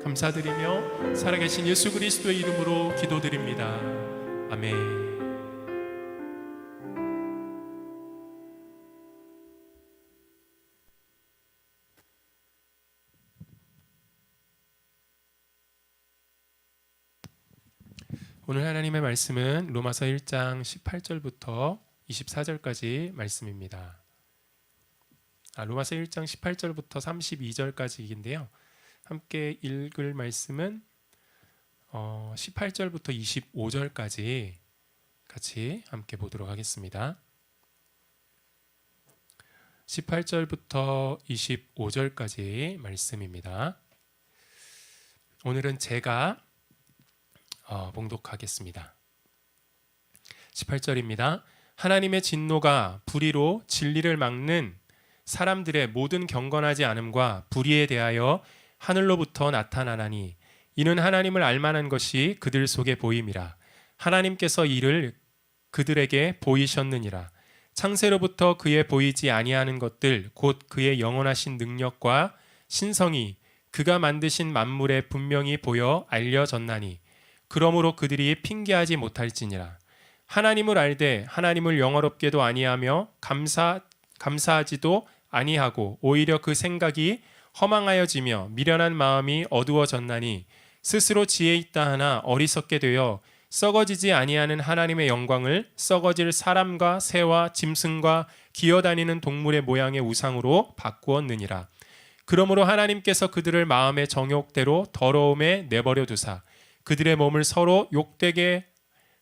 감사드리며 살아계신 예수 그리스도의 이름으로 기도드립니다. 아멘. 오늘 하나님의 말씀은 로마서 1장 18절부터 24절까지 말씀입니다. 로마서 1장 18절부터 32절까지인데요. 함께 읽을 말씀은 18절부터 25절까지 같이 함께 보도록 하겠습니다. 18절부터 25절까지 말씀입니다. 오늘은 제가 봉독하겠습니다. 18절입니다. 하나님의 진노가 불의로 진리를 막는 사람들의 모든 경건하지 않음과 불의에 대하여 하늘로부터 나타나나니 이는 하나님을 알만한 것이 그들 속에 보임이라. 하나님께서 이를 그들에게 보이셨느니라. 창세로부터 그의 보이지 아니하는 것들 곧 그의 영원하신 능력과 신성이 그가 만드신 만물에 분명히 보여 알려졌나니 그러므로 그들이 핑계하지 못할지니라. 하나님을 알되 하나님을 영화롭게도 아니하며 감사하지도 아니하고 오히려 그 생각이 허망하여지며 미련한 마음이 어두워졌나니 스스로 지혜 있다 하나 어리석게 되어 썩어지지 아니하는 하나님의 영광을 썩어질 사람과 새와 짐승과 기어다니는 동물의 모양의 우상으로 바꾸었느니라. 그러므로 하나님께서 그들을 마음의 정욕대로 더러움에 내버려 두사 그들의 몸을 서로 욕되게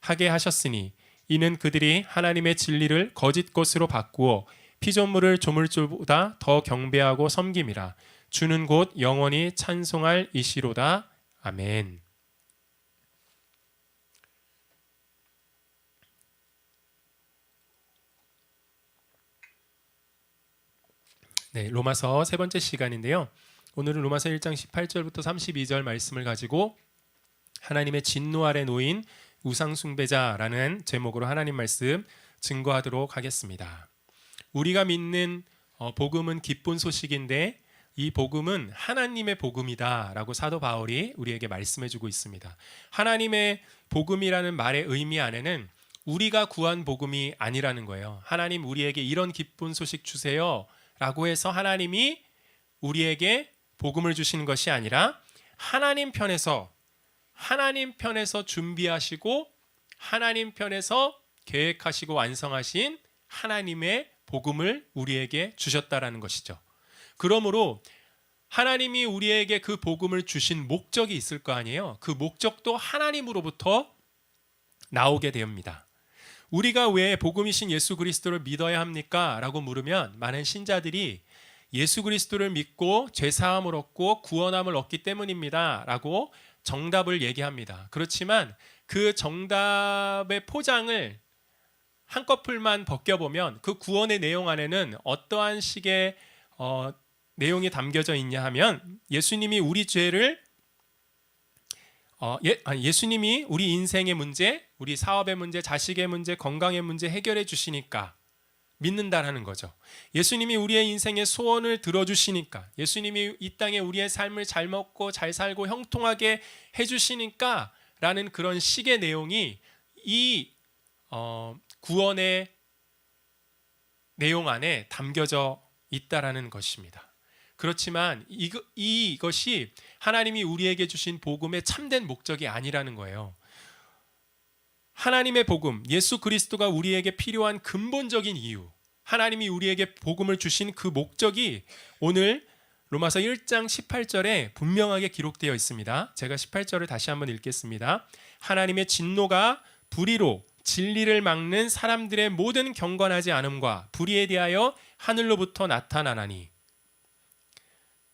하게 하셨으니 이는 그들이 하나님의 진리를 거짓 것으로 바꾸어 피조물을 조물주보다 더 경배하고 섬김이라. 주는 곧 영원히 찬송할 이시로다. 아멘. 네, 로마서 세 번째 시간인데요. 오늘은 로마서 1장 18절부터 32절 말씀을 가지고 하나님의 진노 아래 놓인 우상숭배자라는 제목으로 하나님 말씀 증거하도록 하겠습니다. 우리가 믿는 복음은 기쁜 소식인데 이 복음은 하나님의 복음이다라고 사도 바울이 우리에게 말씀해주고 있습니다. 하나님의 복음이라는 말의 의미 안에는 우리가 구한 복음이 아니라는 거예요. 하나님 우리에게 이런 기쁜 소식 주세요 라고 해서 하나님이 우리에게 복음을 주시는 것이 아니라 하나님 편에서 준비하시고 하나님 편에서 계획하시고 완성하신 하나님의 복음을 우리에게 주셨다라는 것이죠. 그러므로 하나님이 우리에게 그 복음을 주신 목적이 있을 거 아니에요. 그 목적도 하나님으로부터 나오게 됩니다. 우리가 왜 복음이신 예수 그리스도를 믿어야 합니까? 라고 물으면 많은 신자들이 예수 그리스도를 믿고 죄사함을 얻고 구원함을 얻기 때문입니다 라고 정답을 얘기합니다. 그렇지만 그 정답의 포장을 한꺼풀만 벗겨보면 그 구원의 내용 안에는 어떠한 식의 내용이 담겨져 있냐 하면 예수님이 우리 죄를 예수님이 우리 인생의 문제, 우리 사업의 문제, 자식의 문제, 건강의 문제 해결해 주시니까 믿는다라는 거죠. 예수님이 우리의 인생의 소원을 들어주시니까, 예수님이 이 땅에 우리의 삶을 잘 먹고 잘 살고 형통하게 해주시니까 라는 그런 식의 내용이 이 구원의 내용 안에 담겨져 있다라는 것입니다. 그렇지만 이것이 하나님이 우리에게 주신 복음의 참된 목적이 아니라는 거예요. 하나님의 복음, 예수 그리스도가 우리에게 필요한 근본적인 이유, 하나님이 우리에게 복음을 주신 그 목적이 오늘 로마서 1장 18절에 분명하게 기록되어 있습니다. 제가 18절을 다시 한번 읽겠습니다. 하나님의 진노가 불의로 진리를 막는 사람들의 모든 경건하지 않음과 불의에 대하여 하늘로부터 나타나나니,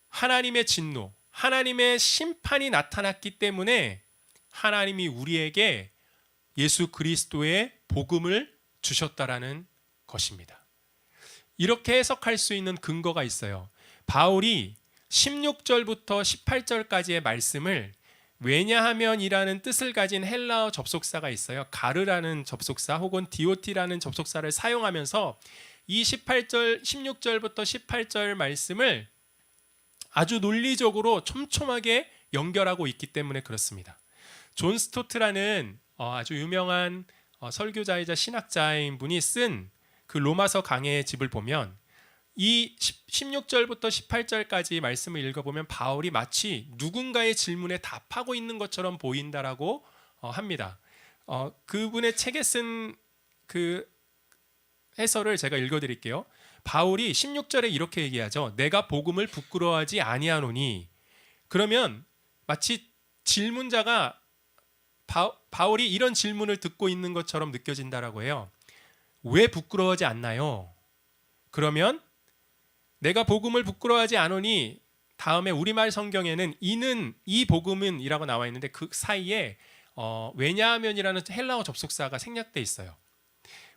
하나님의 진노, 하나님의 심판이 나타났기 때문에 하나님이 우리에게 예수 그리스도의 복음을 주셨다라는 것입니다. 이렇게 해석할 수 있는 근거가 있어요. 바울이 16절부터 18절까지의 말씀을 왜냐하면이라는 뜻을 가진 헬라어 접속사가 있어요. 가르라는 접속사 혹은 디오티라는 접속사를 사용하면서 이 16절부터 18절 말씀을 아주 논리적으로 촘촘하게 연결하고 있기 때문에 그렇습니다. 존 스토트라는 아주 유명한 설교자이자 신학자인 분이 쓴 그 로마서 강해의 집을 보면 이 16절부터 18절까지 말씀을 읽어보면 바울이 마치 누군가의 질문에 답하고 있는 것처럼 보인다라고 합니다. 그분의 책에 쓴 그 해설을 제가 읽어드릴게요. 바울이 16절에 이렇게 얘기하죠. 내가 복음을 부끄러워하지 아니하노니. 그러면 마치 질문자가 바울이 이런 질문을 듣고 있는 것처럼 느껴진다라고 해요. 왜 부끄러워하지 않나요? 그러면 내가 복음을 부끄러워하지 않으니 다음에 우리말 성경에는 이 복음은 이라고 나와 있는데 그 사이에 왜냐하면이라는 헬라어 접속사가 생략돼 있어요.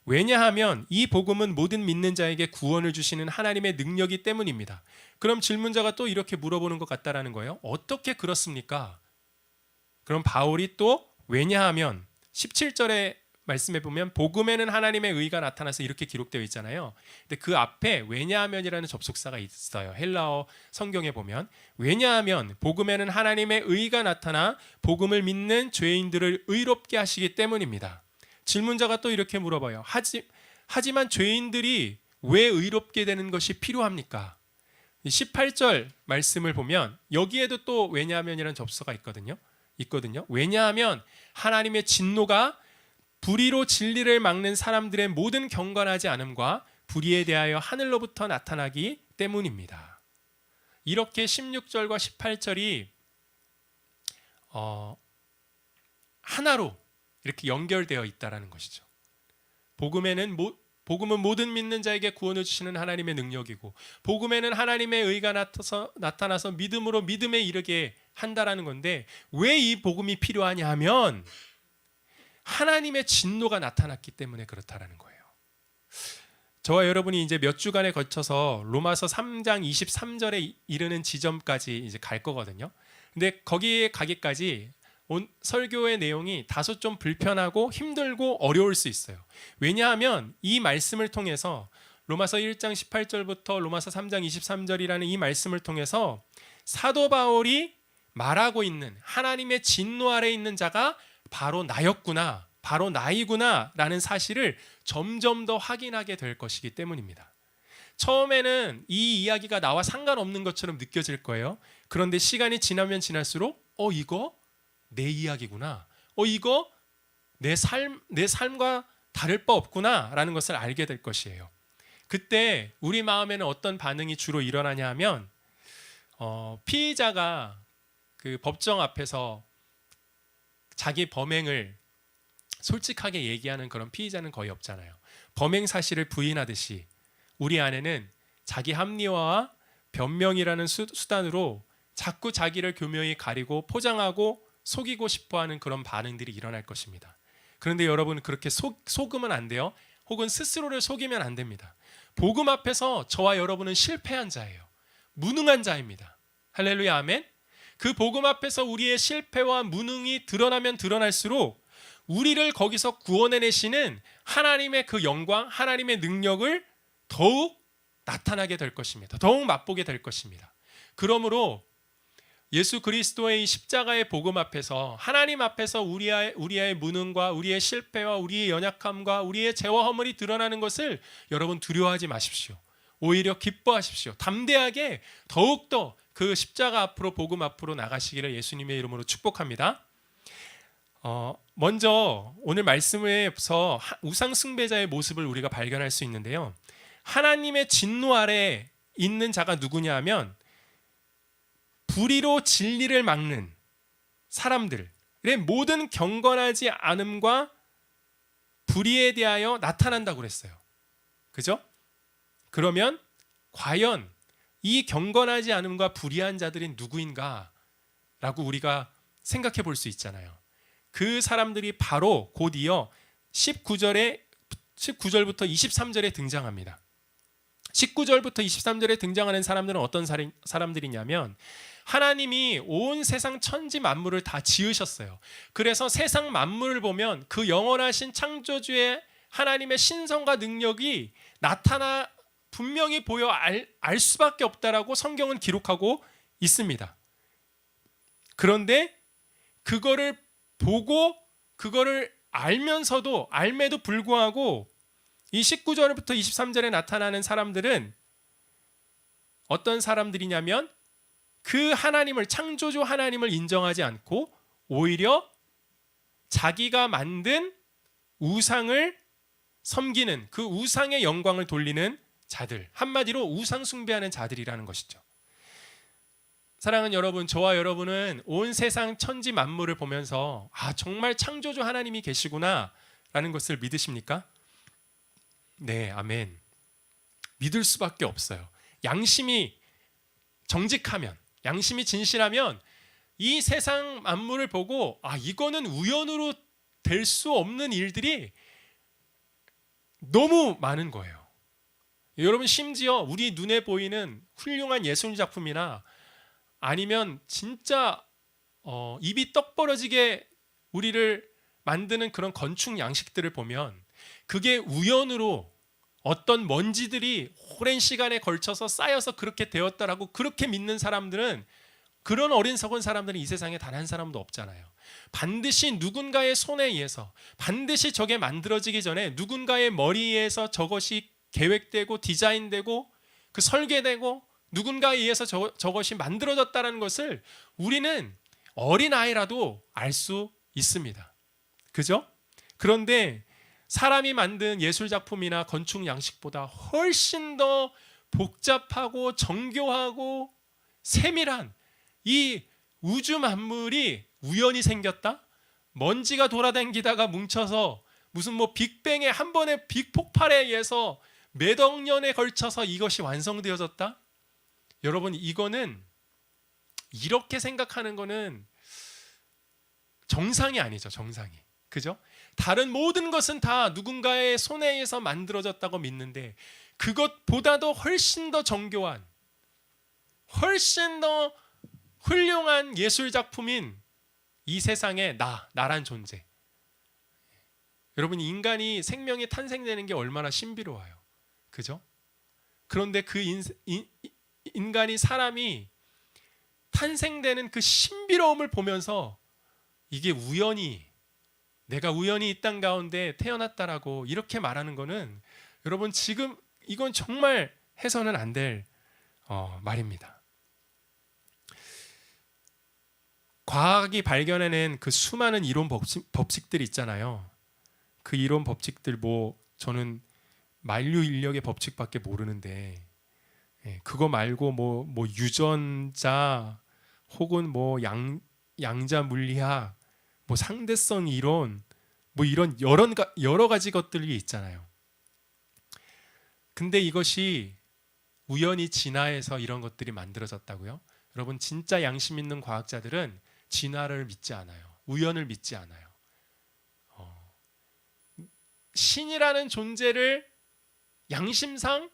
왜냐하면 이 복음은 모든 믿는 자에게 구원을 주시는 하나님의 능력이 때문입니다. 그럼 질문자가 또 이렇게 물어보는 것 같다라는 거예요. 어떻게 그렇습니까? 그럼 바울이 또 왜냐하면 17절에 말씀해 보면 복음에는 하나님의 의가 나타나서 이렇게 기록되어 있잖아요. 근데 그 앞에 왜냐하면이라는 접속사가 있어요. 헬라어 성경에 보면 왜냐하면 복음에는 하나님의 의가 나타나 복음을 믿는 죄인들을 의롭게 하시기 때문입니다. 질문자가 또 이렇게 물어봐요. 하지만 죄인들이 왜 의롭게 되는 것이 필요합니까? 18절 말씀을 보면 여기에도 또 왜냐하면이라는 접속사가 있거든요. 왜냐하면 하나님의 진노가 불의로 진리를 막는 사람들의 모든 경건하지 않음과 불의에 대하여 하늘로부터 나타나기 때문입니다. 이렇게 16절과 18절이 하나로 이렇게 연결되어 있다라는 것이죠. 복음은 모든 믿는 자에게 구원을 주시는 하나님의 능력이고 복음에는 하나님의 의가 나타나서 믿음으로 믿음에 이르게 한다라는 건데 왜 이 복음이 필요하냐 하면 하나님의 진노가 나타났기 때문에 그렇다라는 거예요. 저와 여러분이 이제 몇 주간에 거쳐서 로마서 3장 23절에 이르는 지점까지 이제 갈 거거든요. 근데 거기에 가기까지 설교의 내용이 다소 좀 불편하고 힘들고 어려울 수 있어요. 왜냐하면 이 말씀을 통해서 로마서 1장 18절부터 로마서 3장 23절이라는 이 말씀을 통해서 사도 바울이 말하고 있는 하나님의 진노 아래 있는 자가 바로 나였구나, 바로 나이구나 라는 사실을 점점 더 확인하게 될 것이기 때문입니다. 처음에는 이 이야기가 나와 상관없는 것처럼 느껴질 거예요. 그런데 시간이 지나면 지날수록 이거 내 이야기구나, 이거 내 삶과 다를 바 없구나 라는 것을 알게 될 것이에요. 그때 우리 마음에는 어떤 반응이 주로 일어나냐 하면 피의자가 그 법정 앞에서 자기 범행을 솔직하게 얘기하는 그런 피의자는 거의 없잖아요. 범행 사실을 부인하듯이 우리 안에는 자기 합리화와 변명이라는 수단으로 자꾸 자기를 교묘히 가리고 포장하고 속이고 싶어하는 그런 반응들이 일어날 것입니다. 그런데 여러분 그렇게 속으면 안 돼요. 혹은 스스로를 속이면 안 됩니다. 복음 앞에서 저와 여러분은 실패한 자예요. 무능한 자입니다. 할렐루야 아멘. 그 복음 앞에서 우리의 실패와 무능이 드러나면 드러날수록 우리를 거기서 구원해내시는 하나님의 그 영광, 하나님의 능력을 더욱 나타나게 될 것입니다. 더욱 맛보게 될 것입니다. 그러므로 예수 그리스도의 이 십자가의 복음 앞에서 하나님 앞에서 우리의 무능과 우리의 실패와 우리의 연약함과 우리의 죄와 허물이 드러나는 것을 여러분 두려워하지 마십시오. 오히려 기뻐하십시오. 담대하게 더욱더 그 십자가 앞으로 복음 앞으로 나가시기를 예수님의 이름으로 축복합니다. 먼저 오늘 말씀에서 우상 숭배자의 모습을 우리가 발견할 수 있는데요. 하나님의 진노 아래 있는 자가 누구냐 하면 불의로 진리를 막는 사람들의 모든 경건하지 않음과 불의에 대하여 나타난다고 그랬어요. 그죠? 그러면 과연 이 경건하지 않음과 불의한 자들이 누구인가? 라고 우리가 생각해 볼 수 있잖아요. 그 사람들이 바로 곧 이어 19절부터 23절에 등장합니다. 19절부터 23절에 등장하는 사람들은 어떤 사람들이냐면 하나님이 온 세상 천지 만물을 다 지으셨어요. 그래서 세상 만물을 보면 그 영원하신 창조주의 하나님의 신성과 능력이 나타나 분명히 보여 알 수밖에 없다라고 성경은 기록하고 있습니다. 그런데 그거를 보고 그거를 알면서도 알매도 불구하고 이 19절부터 23절에 나타나는 사람들은 어떤 사람들이냐면 그 하나님을, 창조주 하나님을 인정하지 않고 오히려 자기가 만든 우상을 섬기는, 그 우상의 영광을 돌리는 자들, 한마디로 우상 숭배하는 자들이라는 것이죠. 사랑하는 여러분, 저와 여러분은 온 세상 천지 만물을 보면서 정말 창조주 하나님이 계시구나 라는 것을 믿으십니까? 네, 아멘. 믿을 수밖에 없어요. 양심이 정직하면, 양심이 진실하면 이 세상 만물을 보고 이거는 우연으로 될 수 없는 일들이 너무 많은 거예요. 여러분, 심지어 우리 눈에 보이는 훌륭한 예술 작품이나 아니면 진짜 입이 떡 벌어지게 우리를 만드는 그런 건축 양식들을 보면 그게 우연으로 어떤 먼지들이 오랜 시간에 걸쳐서 쌓여서 그렇게 되었다라고 그렇게 믿는 사람들은, 그런 어리석은 사람들은 이 세상에 단 한 사람도 없잖아요. 반드시 누군가의 손에 의해서, 반드시 저게 만들어지기 전에 누군가의 머리에서 저것이 계획되고 디자인되고 그 설계되고 누군가에 의해서 저것이 만들어졌다는 것을 우리는 어린아이라도 알 수 있습니다. 그죠? 그런데 사람이 만든 예술작품이나 건축 양식보다 훨씬 더 복잡하고 정교하고 세밀한 이 우주 만물이 우연히 생겼다? 먼지가 돌아다니다가 뭉쳐서 무슨 빅뱅의 한 번의 빅폭발에 의해서 몇 억 년에 걸쳐서 이것이 완성되어졌다? 여러분, 이거는 이렇게 생각하는 거는 정상이 아니죠. 정상이. 그죠? 다른 모든 것은 다 누군가의 손에 의해서 만들어졌다고 믿는데 그것보다도 훨씬 더 정교한, 훨씬 더 훌륭한 예술작품인 이 세상에 나란 존재. 여러분, 인간이 생명이 탄생되는 게 얼마나 신비로워요. 그죠? 그런데 그 인간이, 사람이 탄생되는 그 신비로움을 보면서 이게 내가 우연히 이 땅 가운데 태어났다라고 이렇게 말하는 거는, 여러분, 지금 이건 정말 해서는 안 될 말입니다. 과학이 발견해낸 그 수많은 이론 법칙들이 있잖아요. 그 이론 법칙들, 저는 만류 인력의 법칙밖에 모르는데, 그거 말고 뭐 유전자 혹은 양자 물리학, 상대성 이론, 이런 여러 가지 것들이 있잖아요. 근데 이것이 우연히 진화해서 이런 것들이 만들어졌다고요? 여러분, 진짜 양심 있는 과학자들은 진화를 믿지 않아요. 우연을 믿지 않아요. 신이라는 존재를 양심상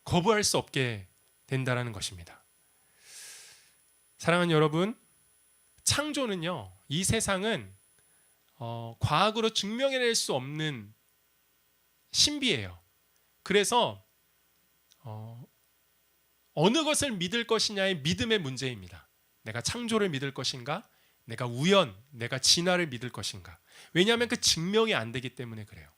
거부할 수 없게 된다는 것입니다. 사랑하는 여러분, 창조는요, 이 세상은 과학으로 증명해낼 수 없는 신비예요. 그래서 어느 것을 믿을 것이냐의 믿음의 문제입니다. 내가 창조를 믿을 것인가? 내가 우연, 내가 진화를 믿을 것인가? 왜냐하면 그 증명이 안 되기 때문에 그래요.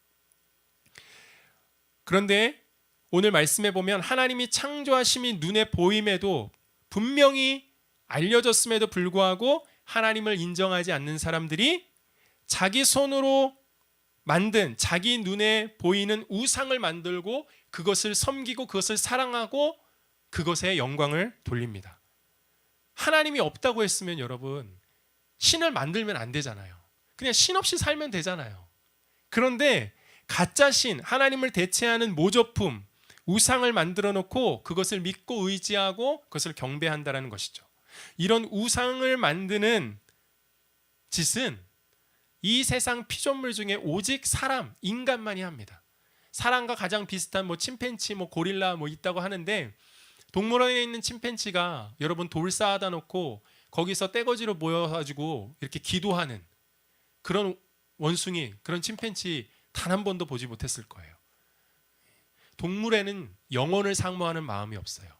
그런데 오늘 말씀해 보면 하나님이 창조하심이 눈에 보임에도, 분명히 알려졌음에도 불구하고 하나님을 인정하지 않는 사람들이 자기 손으로 만든, 자기 눈에 보이는 우상을 만들고 그것을 섬기고 그것을 사랑하고 그것에 영광을 돌립니다. 하나님이 없다고 했으면 여러분, 신을 만들면 안 되잖아요. 그냥 신 없이 살면 되잖아요. 그런데 가짜 신, 하나님을 대체하는 모조품, 우상을 만들어 놓고 그것을 믿고 의지하고 그것을 경배한다는 것이죠. 이런 우상을 만드는 짓은 이 세상 피조물 중에 오직 사람, 인간만이 합니다. 사람과 가장 비슷한 침팬치, 고릴라 있다고 하는데, 동물원에 있는 침팬치가 여러분 돌 쌓아다 놓고 거기서 떼거지로 모여가지고 이렇게 기도하는 그런 원숭이, 그런 침팬치 단 한 번도 보지 못했을 거예요. 동물에는 영혼을 사모하는 마음이 없어요.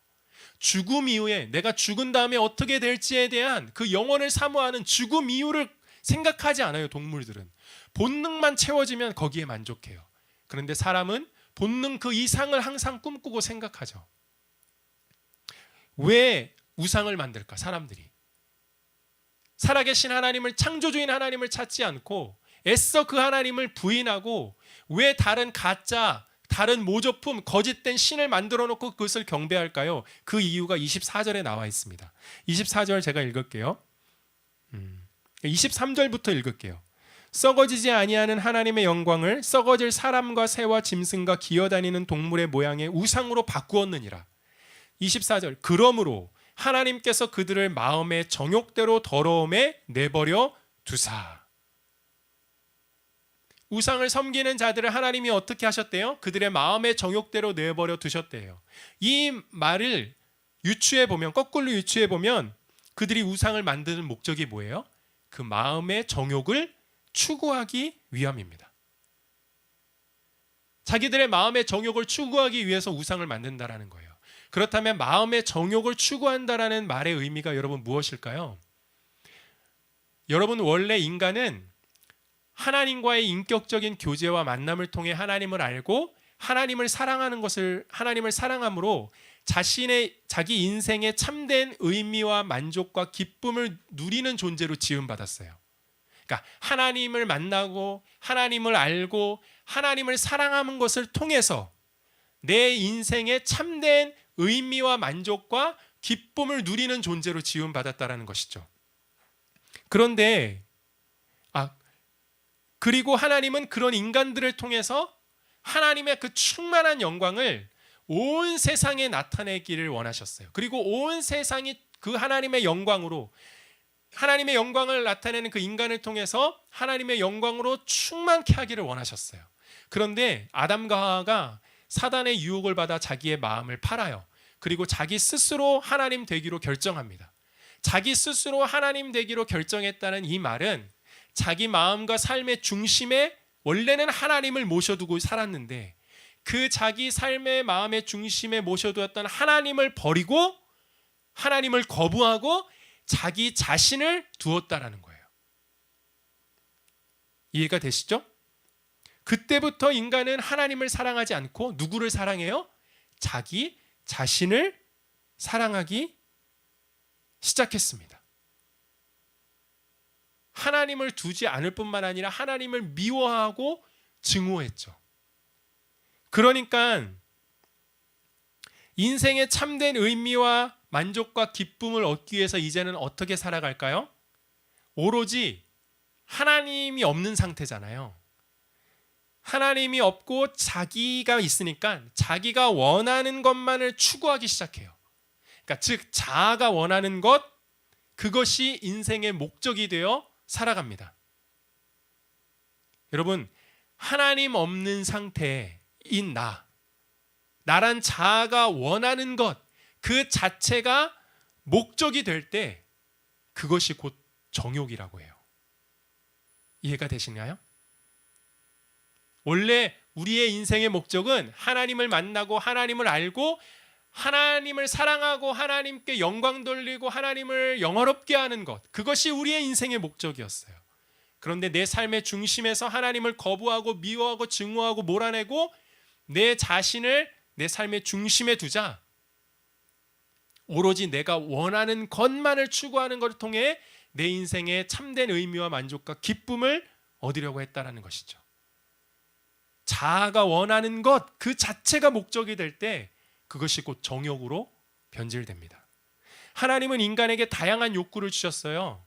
죽음 이후에 내가 죽은 다음에 어떻게 될지에 대한 그 영혼을 사모하는 죽음 이후를 생각하지 않아요. 동물들은 본능만 채워지면 거기에 만족해요. 그런데 사람은 본능 그 이상을 항상 꿈꾸고 생각하죠. 왜 우상을 만들까? 사람들이 살아계신 하나님을, 창조주인 하나님을 찾지 않고 애써 그 하나님을 부인하고 왜 다른 가짜, 다른 모조품, 거짓된 신을 만들어 놓고 그것을 경배할까요? 그 이유가 24절에 나와 있습니다. 24절 제가 읽을게요. 23절부터 읽을게요. 썩어지지 아니하는 하나님의 영광을 썩어질 사람과 새와 짐승과 기어다니는 동물의 모양의 우상으로 바꾸었느니라. 24절, 그러므로 하나님께서 그들을 마음의 정욕대로 더러움에 내버려 두사. 우상을 섬기는 자들을 하나님이 어떻게 하셨대요? 그들의 마음의 정욕대로 내버려 두셨대요. 이 말을 유추해 보면, 거꾸로 유추해 보면 그들이 우상을 만드는 목적이 뭐예요? 그 마음의 정욕을 추구하기 위함입니다. 자기들의 마음의 정욕을 추구하기 위해서 우상을 만든다라는 거예요. 그렇다면 마음의 정욕을 추구한다라는 말의 의미가 여러분 무엇일까요? 여러분, 원래 인간은 하나님과의 인격적인 교제와 만남을 통해 하나님을 알고 하나님을 사랑하는 것을, 하나님을 사랑함으로 자기 인생의 참된 의미와 만족과 기쁨을 누리는 존재로 지음받았어요. 그러니까 하나님을 만나고 하나님을 알고 하나님을 사랑하는 것을 통해서 내 인생의 참된 의미와 만족과 기쁨을 누리는 존재로 지음받았다라는 것이죠. 그런데 그리고 하나님은 그런 인간들을 통해서 하나님의 그 충만한 영광을 온 세상에 나타내기를 원하셨어요. 그리고 온 세상이 그 하나님의 영광으로, 하나님의 영광을 나타내는 그 인간을 통해서 하나님의 영광으로 충만케 하기를 원하셨어요. 그런데 아담과 하와가 사단의 유혹을 받아 자기의 마음을 팔아요. 그리고 자기 스스로 하나님 되기로 결정합니다. 자기 스스로 하나님 되기로 결정했다는 이 말은 자기 마음과 삶의 중심에 원래는 하나님을 모셔두고 살았는데 그 자기 삶의 마음의 중심에 모셔두었던 하나님을 버리고 하나님을 거부하고 자기 자신을 두었다라는 거예요. 이해가 되시죠? 그때부터 인간은 하나님을 사랑하지 않고 누구를 사랑해요? 자기 자신을 사랑하기 시작했습니다. 하나님을 두지 않을 뿐만 아니라 하나님을 미워하고 증오했죠. 그러니까 인생의 참된 의미와 만족과 기쁨을 얻기 위해서 이제는 어떻게 살아갈까요? 오로지 하나님이 없는 상태잖아요. 하나님이 없고 자기가 있으니까 자기가 원하는 것만을 추구하기 시작해요. 그러니까 즉 자아가 원하는 것, 그것이 인생의 목적이 되어 살아갑니다. 여러분, 하나님 없는 상태인 나란 자아가 원하는 것, 그 자체가 목적이 될 때 그것이 곧 정욕이라고 해요. 이해가 되시나요? 원래 우리의 인생의 목적은 하나님을 만나고 하나님을 알고 하나님을 사랑하고 하나님께 영광 돌리고 하나님을 영화롭게 하는 것, 그것이 우리의 인생의 목적이었어요. 그런데 내 삶의 중심에서 하나님을 거부하고 미워하고 증오하고 몰아내고 내 자신을 내 삶의 중심에 두자 오로지 내가 원하는 것만을 추구하는 것을 통해 내 인생의 참된 의미와 만족과 기쁨을 얻으려고 했다는 것이죠. 자아가 원하는 것 그 자체가 목적이 될 때 그것이 곧 정욕으로 변질됩니다. 하나님은 인간에게 다양한 욕구를 주셨어요.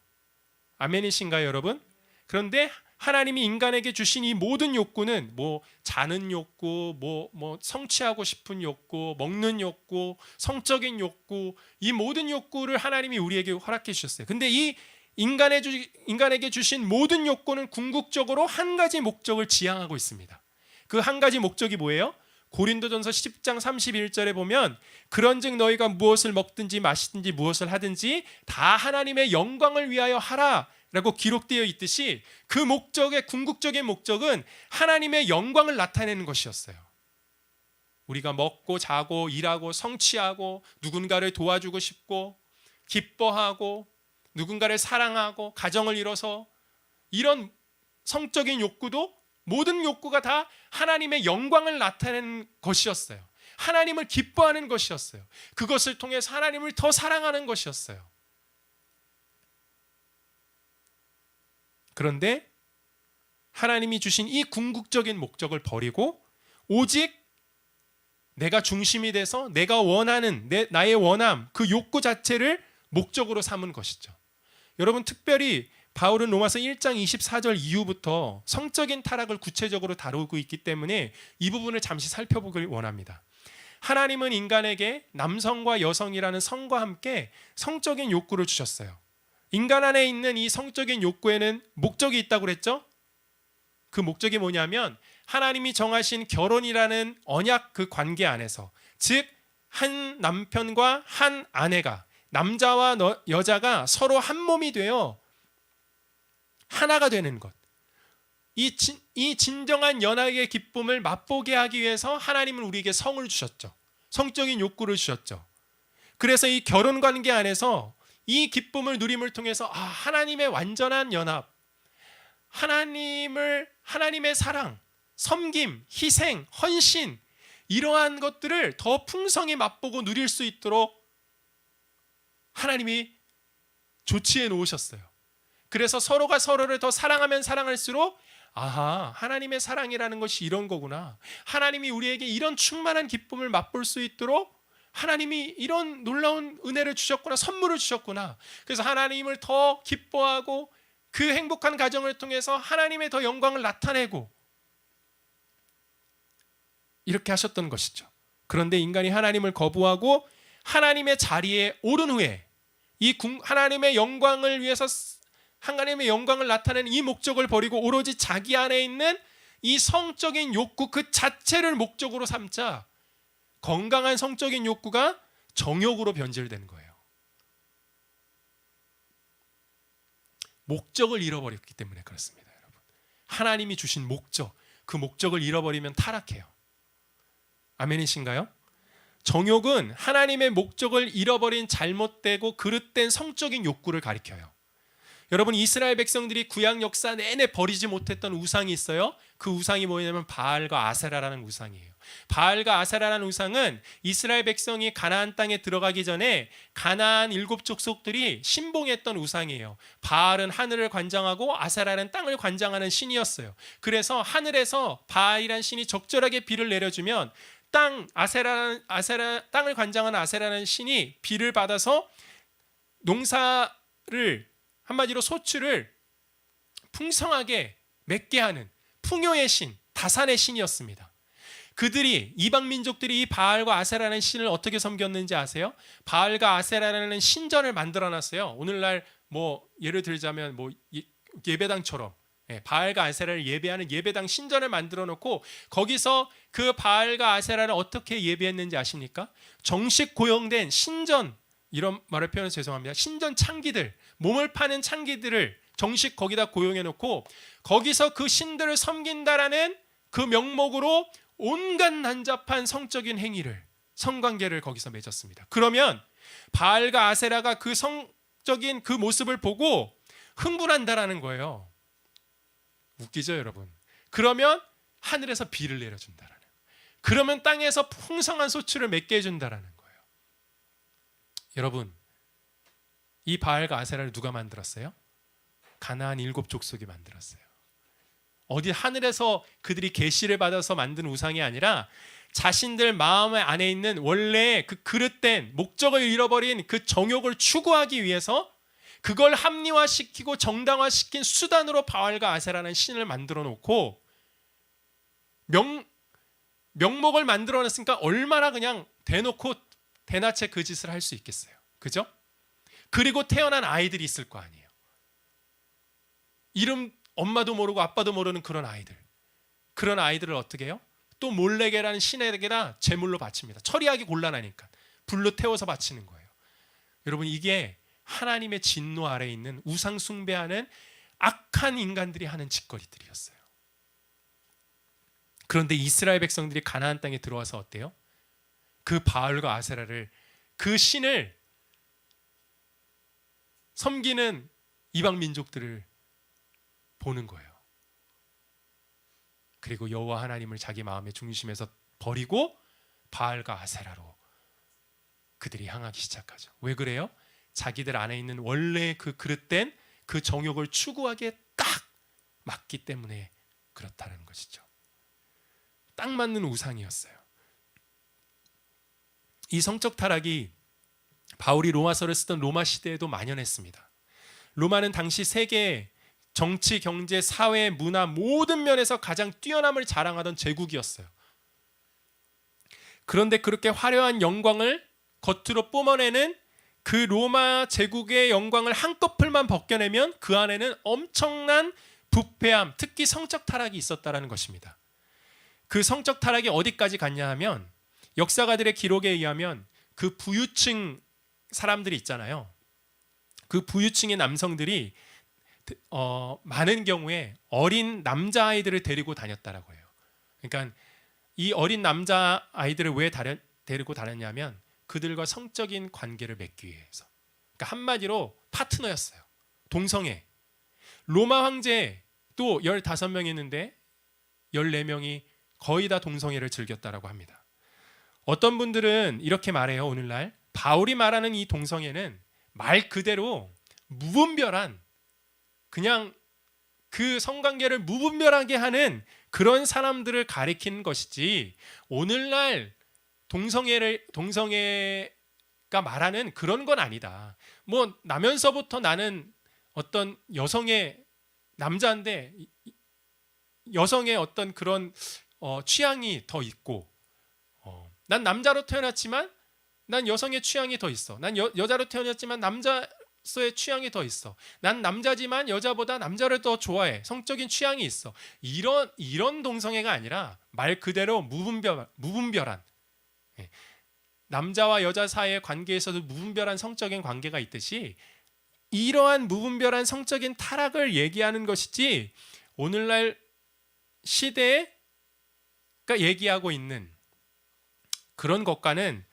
아멘이신가요, 여러분? 그런데 하나님이 인간에게 주신 이 모든 욕구는 자는 욕구, 성취하고 싶은 욕구, 먹는 욕구, 성적인 욕구, 이 모든 욕구를 하나님이 우리에게 허락해 주셨어요. 근데 이 인간에게 주신 모든 욕구는 궁극적으로 한 가지 목적을 지향하고 있습니다. 그 한 가지 목적이 뭐예요? 고린도전서 10장 31절에 보면 그런즉 너희가 무엇을 먹든지 마시든지 무엇을 하든지 다 하나님의 영광을 위하여 하라 라고 기록되어 있듯이 그 목적의 궁극적인 목적은 하나님의 영광을 나타내는 것이었어요. 우리가 먹고 자고 일하고 성취하고 누군가를 도와주고 싶고 기뻐하고 누군가를 사랑하고 가정을 이뤄서 이런 성적인 욕구도 모든 욕구가 다 하나님의 영광을 나타내는 것이었어요. 하나님을 기뻐하는 것이었어요. 그것을 통해서 하나님을 더 사랑하는 것이었어요. 그런데 하나님이 주신 이 궁극적인 목적을 버리고 오직 내가 중심이 돼서 내가 원하는 나의 원함, 그 욕구 자체를 목적으로 삼은 것이죠. 여러분, 특별히 바울은 로마서 1장 24절 이후부터 성적인 타락을 구체적으로 다루고 있기 때문에 이 부분을 잠시 살펴보길 원합니다. 하나님은 인간에게 남성과 여성이라는 성과 함께 성적인 욕구를 주셨어요. 인간 안에 있는 이 성적인 욕구에는 목적이 있다고 그랬죠? 그 목적이 뭐냐면 하나님이 정하신 결혼이라는 언약 그 관계 안에서, 즉 한 남편과 한 아내가, 남자와 여자가 서로 한 몸이 되어 하나가 되는 것, 이 진정한 연합의 기쁨을 맛보게 하기 위해서 하나님은 우리에게 성을 주셨죠. 성적인 욕구를 주셨죠. 그래서 이 결혼 관계 안에서 이 기쁨을 누림을 통해서 하나님의 완전한 연합, 하나님의 사랑, 섬김, 희생, 헌신, 이러한 것들을 더 풍성히 맛보고 누릴 수 있도록 하나님이 조치해 놓으셨어요. 그래서 서로가 서로를 더 사랑하면 사랑할수록 하나님의 사랑이라는 것이 이런 거구나, 하나님이 우리에게 이런 충만한 기쁨을 맛볼 수 있도록 하나님이 이런 놀라운 은혜를 주셨구나, 선물을 주셨구나. 그래서 하나님을 더 기뻐하고 그 행복한 가정을 통해서 하나님의 더 영광을 나타내고 이렇게 하셨던 것이죠. 그런데 인간이 하나님을 거부하고 하나님의 자리에 오른 후에 이 하나님의 영광을 위해서, 하나님의 영광을 나타내는 이 목적을 버리고 오로지 자기 안에 있는 이 성적인 욕구 그 자체를 목적으로 삼자 건강한 성적인 욕구가 정욕으로 변질된 거예요. 목적을 잃어버렸기 때문에 그렇습니다, 여러분. 하나님이 주신 목적, 그 목적을 잃어버리면 타락해요. 아멘이신가요? 정욕은 하나님의 목적을 잃어버린 잘못되고 그릇된 성적인 욕구를 가리켜요. 여러분, 이스라엘 백성들이 구약 역사 내내 버리지 못했던 우상이 있어요. 그 우상이 뭐냐면 바알과 아세라라는 우상이에요. 바알과 아세라라는 우상은 이스라엘 백성이 가나안 땅에 들어가기 전에 가나안 7족속들이 신봉했던 우상이에요. 바알은 하늘을 관장하고 아세라는 땅을 관장하는 신이었어요. 그래서 하늘에서 바알이란 신이 적절하게 비를 내려주면 땅을 관장하는 아세라는 신이 비를 받아서 농사를, 한마디로 소출을 풍성하게 맺게 하는 풍요의 신, 다산의 신이었습니다. 그들이, 이방 민족들이 이 바알과 아세라는 신을 어떻게 섬겼는지 아세요? 바알과 아세라는 신전을 만들어 놨어요. 오늘날 예를 들자면 예배당처럼 바알과 아세라를 예배하는 예배당 신전을 만들어 놓고 거기서 그 바알과 아세라를 어떻게 예배했는지 아십니까? 정식 고용된 신전, 이런 말을 표현해서 죄송합니다, 신전 창기들, 몸을 파는 창기들을 정식 거기다 고용해 놓고 거기서 그 신들을 섬긴다라는 그 명목으로 온갖 난잡한 성적인 행위를, 성관계를 거기서 맺었습니다. 그러면 바알과 아세라가 그 성적인 그 모습을 보고 흥분한다라는 거예요. 웃기죠, 여러분? 그러면 하늘에서 비를 내려준다라는, 그러면 땅에서 풍성한 소출을 맺게 해준다라는 거예요. 여러분, 이 바알과 아세라를 누가 만들었어요? 가나안 7족속이 만들었어요. 어디 하늘에서 그들이 계시를 받아서 만든 우상이 아니라 자신들 마음 안에 있는 원래 그 그릇된 목적을 잃어버린 그 정욕을 추구하기 위해서 그걸 합리화시키고 정당화시킨 수단으로 바알과 아세라는 신을 만들어 놓고 명목을 만들어 놨으니까 얼마나 그냥 대놓고 대낮에 그 짓을 할 수 있겠어요. 그죠? 그리고 태어난 아이들이 있을 거 아니에요. 이름 엄마도 모르고 아빠도 모르는 그런 아이들. 그런 아이들을 어떻게 해요? 또 몰래게라는 신에게나 제물로 바칩니다. 처리하기 곤란하니까 불로 태워서 바치는 거예요. 여러분, 이게 하나님의 진노 아래에 있는 우상 숭배하는 악한 인간들이 하는 짓거리들이었어요. 그런데 이스라엘 백성들이 가나안 땅에 들어와서 어때요? 그 바알과 아세라를, 그 신을 섬기는 이방 민족들을 보는 거예요. 그리고 여호와 하나님을 자기 마음의 중심에서 버리고 바알과 아세라로 그들이 향하기 시작하죠. 왜 그래요? 자기들 안에 있는 원래 그 그릇된 그 정욕을 추구하기에 딱 맞기 때문에 그렇다는 것이죠. 딱 맞는 우상이었어요. 이 성적 타락이 바울이 로마서를 쓰던 로마 시대에도 만연했습니다. 로마는 당시 세계 정치, 경제, 사회, 문화 모든 면에서 가장 뛰어남을 자랑하던 제국이었어요. 그런데 그렇게 화려한 영광을 겉으로 뿜어내는 그 로마 제국의 영광을 한꺼풀만 벗겨내면 그 안에는 엄청난 부패함, 특히 성적 타락이 있었다는 것입니다. 그 성적 타락이 어디까지 갔냐 하면 역사가들의 기록에 의하면 그 부유층 사람들이 있잖아요. 그 부유층의 남성들이 많은 경우에 어린 남자아이들을 데리고 다녔다라고 해요. 그러니까 이 어린 남자아이들을 왜 데리고 다녔냐면 그들과 성적인 관계를 맺기 위해서. 그러니까 한마디로 파트너였어요. 동성애. 로마 황제 또 15명이 있는데 14명이 거의 다 동성애를 즐겼다라고 합니다. 어떤 분들은 이렇게 말해요. 오늘날 바울이 말하는 이 동성애는 말 그대로 무분별한, 그냥 그 성관계를 무분별하게 하는 그런 사람들을 가리키는 것이지, 오늘날 동성애가 말하는 그런 건 아니다. 뭐 나면서부터 나는 어떤 여성의 남자인데 여성의 어떤 그런 취향이 더 있고, 난 남자로 태어났지만 난 여성의 취향이 더 있어. 난 여자로 태어났지만 남자의 취향이 더 있어. 난 남자지만 여자보다 남자를 더 좋아해. 성적인 취향이 있어. 이런 동성애가 아니라 말 그대로 무분별한, 남자와 여자 사이의 관계에서도 무분별한 성적인 관계가 있듯이 이러한 무분별한 성적인 타락을 얘기하는 것이지, 오늘날 시대가 얘기하고 있는 그런 것과는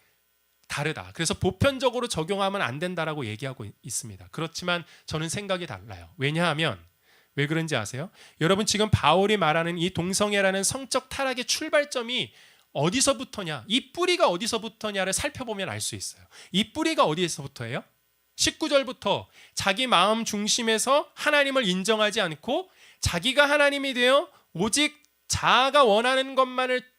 다르다. 그래서 보편적으로 적용하면 안 된다라고 얘기하고 있습니다. 그렇지만 저는 생각이 달라요. 왜냐하면 왜 그런지 아세요? 여러분, 지금 바울이 말하는 이 동성애라는 성적 타락의 출발점이 어디서부터냐, 이 뿌리가 어디서부터냐를 살펴보면 알 수 있어요. 이 뿌리가 어디에서부터예요? 19절부터 자기 마음 중심에서 하나님을 인정하지 않고 자기가 하나님이 되어 오직 자아가 원하는 것만을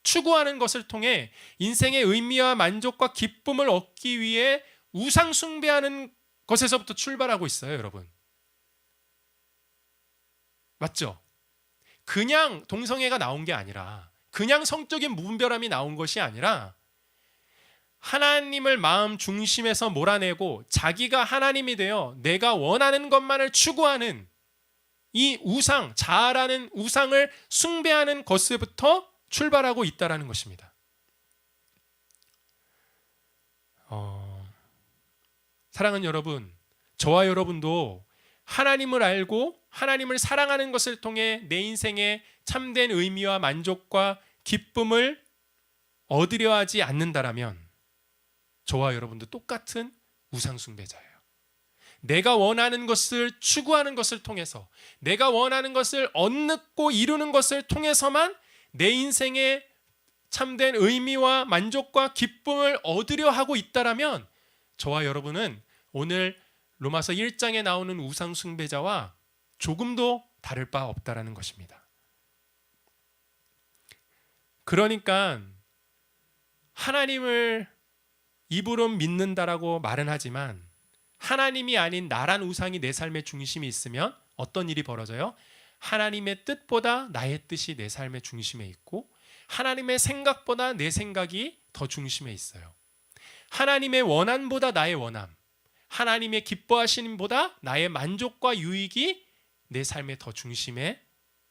추구하는 것을 통해 인생의 의미와 만족과 기쁨을 얻기 위해 우상 숭배하는 것에서부터 출발하고 있어요, 여러분. 맞죠? 그냥 동성애가 나온 게 아니라, 그냥 성적인 무분별함이 나온 것이 아니라 하나님을 마음 중심에서 몰아내고 자기가 하나님이 되어 내가 원하는 것만을 추구하는 이 우상, 자아라는 우상을 숭배하는 것에부터 출발하고 있다라는 것입니다. 사랑하는 여러분, 저와 여러분도 하나님을 알고 하나님을 사랑하는 것을 통해 내 인생에 참된 의미와 만족과 기쁨을 얻으려 하지 않는다라면 저와 여러분도 똑같은 우상 숭배자예요. 내가 원하는 것을 추구하는 것을 통해서, 내가 원하는 것을 얻고 이루는 것을 통해서만 내 인생에 참된 의미와 만족과 기쁨을 얻으려 하고 있다라면 저와 여러분은 오늘 로마서 1장에 나오는 우상 숭배자와 조금도 다를 바 없다라는 것입니다. 그러니까 하나님을 입으로 믿는다라고 말은 하지만 하나님이 아닌 나란 우상이 내 삶의 중심이 있으면 어떤 일이 벌어져요? 하나님의 뜻보다 나의 뜻이 내 삶의 중심에 있고, 하나님의 생각보다 내 생각이 더 중심에 있어요. 하나님의 원함보다 나의 원함, 하나님의 기뻐하심보다 나의 만족과 유익이 내 삶의 더 중심에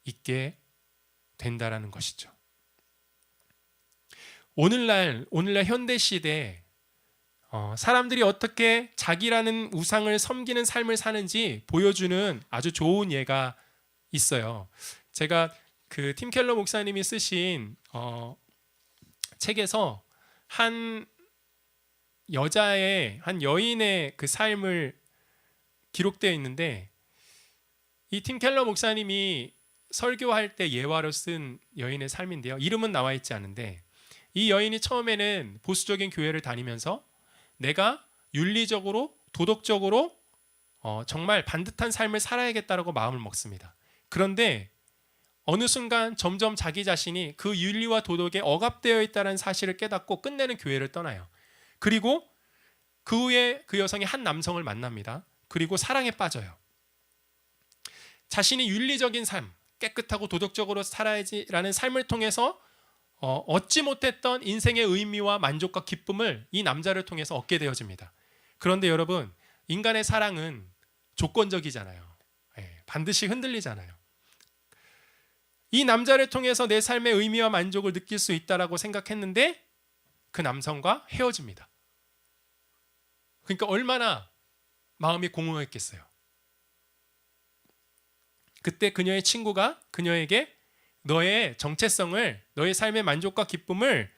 있게 된다라는 것이죠. 오늘날 현대 시대에 사람들이 어떻게 자기라는 우상을 섬기는 삶을 사는지 보여주는 아주 좋은 예가 있어요. 제가 그 팀 켈러 목사님이 쓰신 책에서 한 여자의 한 여인의 그 삶을 기록되어 있는데, 이 팀 켈러 목사님이 설교할 때 예화로 쓴 여인의 삶인데요. 이름은 나와 있지 않은데, 이 여인이 처음에는 보수적인 교회를 다니면서 내가 윤리적으로 도덕적으로 정말 반듯한 삶을 살아야겠다라고 마음을 먹습니다. 그런데 어느 순간 점점 자기 자신이 그 윤리와 도덕에 억압되어 있다는 사실을 깨닫고 끝내는 교회를 떠나요. 그리고 그 후에 그 여성이 한 남성을 만납니다. 그리고 사랑에 빠져요. 자신이 윤리적인 삶, 깨끗하고 도덕적으로 살아야지라는 삶을 통해서 얻지 못했던 인생의 의미와 만족과 기쁨을 이 남자를 통해서 얻게 되어집니다. 그런데 여러분, 인간의 사랑은 조건적이잖아요. 반드시 흔들리잖아요. 이 남자를 통해서 내 삶의 의미와 만족을 느낄 수 있다라고 생각했는데 그 남성과 헤어집니다. 그러니까 얼마나 마음이 공허했겠어요. 그때 그녀의 친구가 그녀에게 너의 정체성을, 너의 삶의 만족과 기쁨을